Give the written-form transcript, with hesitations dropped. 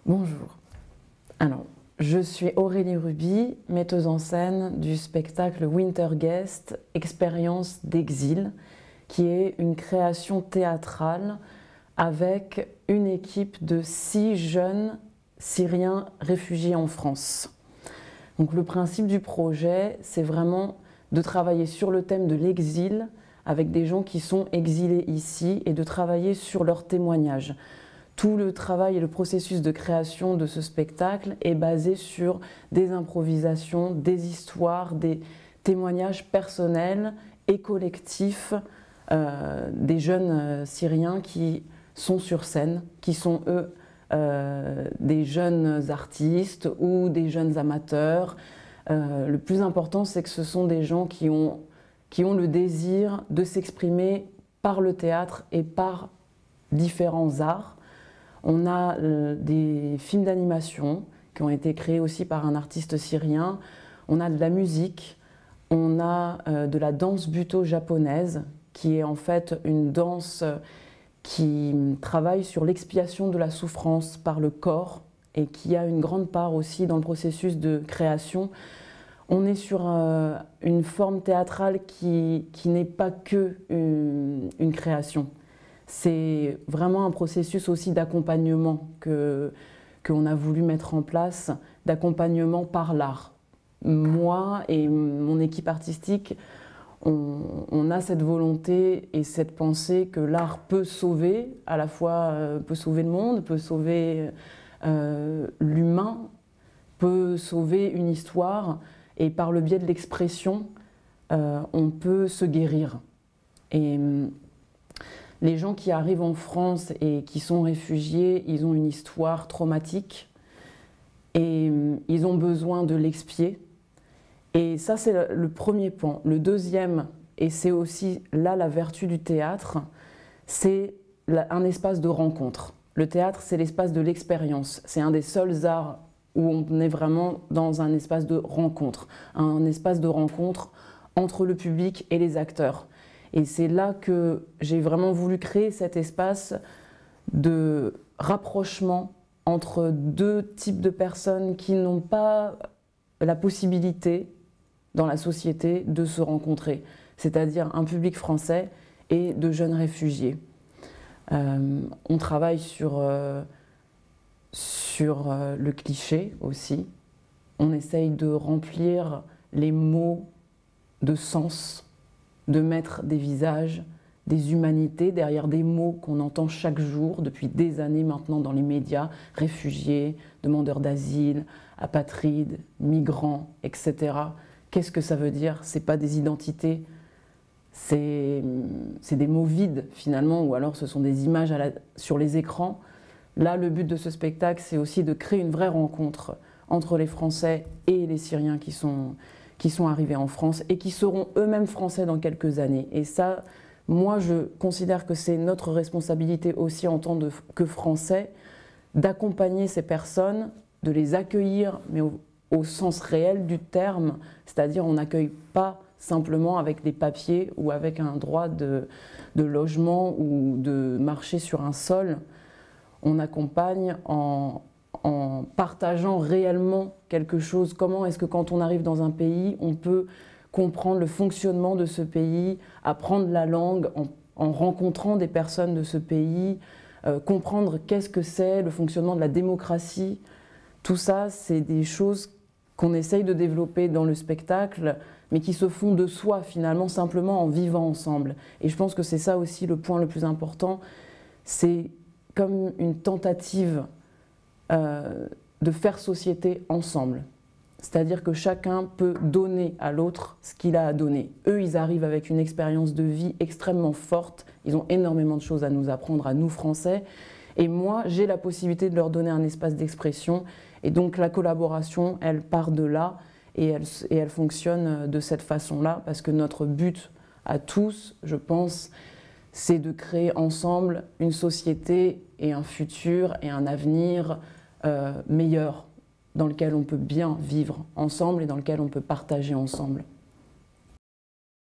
Bonjour. Alors, je suis Aurélie Ruby, metteuse en scène du spectacle Winter Guest, Expérience d'exil, qui est une création théâtrale avec une équipe de 6 jeunes Syriens réfugiés en France. Donc le principe du projet, c'est vraiment de travailler sur le thème de l'exil avec des gens qui sont exilés ici et de travailler sur leurs témoignages. Tout le travail et le processus de création de ce spectacle est basé sur des improvisations, des histoires, des témoignages personnels et collectifs des jeunes Syriens qui sont sur scène, qui sont eux des jeunes artistes ou des jeunes amateurs. Le plus important, c'est que ce sont des gens qui ont le désir de s'exprimer par le théâtre et par différents arts. On a des films d'animation qui ont été créés aussi par un artiste syrien. On a de la musique, on a de la danse buto-japonaise, qui est en fait une danse qui travaille sur l'expiation de la souffrance par le corps et qui a une grande part aussi dans le processus de création. On est sur une forme théâtrale qui n'est pas que une création. C'est vraiment un processus aussi d'accompagnement qu'on a voulu mettre en place, d'accompagnement par l'art. Moi et mon équipe artistique, on a cette volonté et cette pensée que l'art peut sauver, à la fois peut sauver le monde, peut sauver l'humain, peut sauver une histoire, et par le biais de l'expression, on peut se guérir. Et les gens qui arrivent en France et qui sont réfugiés, ils ont une histoire traumatique et ils ont besoin de l'expier. Et ça, c'est le premier pan. Le deuxième, et c'est aussi là la vertu du théâtre, c'est un espace de rencontre. Le théâtre, c'est l'espace de l'expérience. C'est un des seuls arts où on est vraiment dans un espace de rencontre entre le public et les acteurs. Et c'est là que j'ai vraiment voulu créer cet espace de rapprochement entre deux types de personnes qui n'ont pas la possibilité dans la société de se rencontrer, c'est-à-dire un public français et de jeunes réfugiés. On travaille sur le cliché aussi. On essaye de remplir les mots de sens, de mettre des visages, des humanités derrière des mots qu'on entend chaque jour depuis des années maintenant dans les médias, réfugiés, demandeurs d'asile, apatrides, migrants, etc. Qu'est-ce que ça veut dire? C'est pas des identités, c'est des mots vides finalement, ou alors ce sont des images sur les écrans. Là, le but de ce spectacle, c'est aussi de créer une vraie rencontre entre les Français et les Syriens qui sont arrivés en France et qui seront eux-mêmes français dans quelques années. Et ça, moi, je considère que c'est notre responsabilité aussi en tant que Français d'accompagner ces personnes, de les accueillir, mais au sens réel du terme, c'est-à-dire on n'accueille pas simplement avec des papiers ou avec un droit de logement ou de marcher sur un sol. On accompagne en partageant réellement quelque chose. Comment est-ce que quand on arrive dans un pays, on peut comprendre le fonctionnement de ce pays, apprendre la langue en rencontrant des personnes de ce pays, comprendre qu'est-ce que c'est le fonctionnement de la démocratie. Tout ça, c'est des choses qu'on essaye de développer dans le spectacle, mais qui se font de soi finalement, simplement en vivant ensemble. Et je pense que c'est ça aussi le point le plus important, c'est comme une tentative de faire société ensemble. C'est-à-dire que chacun peut donner à l'autre ce qu'il a à donner. Eux, ils arrivent avec une expérience de vie extrêmement forte, ils ont énormément de choses à nous apprendre, à nous Français, et moi, j'ai la possibilité de leur donner un espace d'expression, et donc la collaboration, elle part de là, et elle fonctionne de cette façon-là, parce que notre but à tous, je pense, c'est de créer ensemble une société et un futur et un avenir meilleur, dans lequel on peut bien vivre ensemble et dans lequel on peut partager ensemble.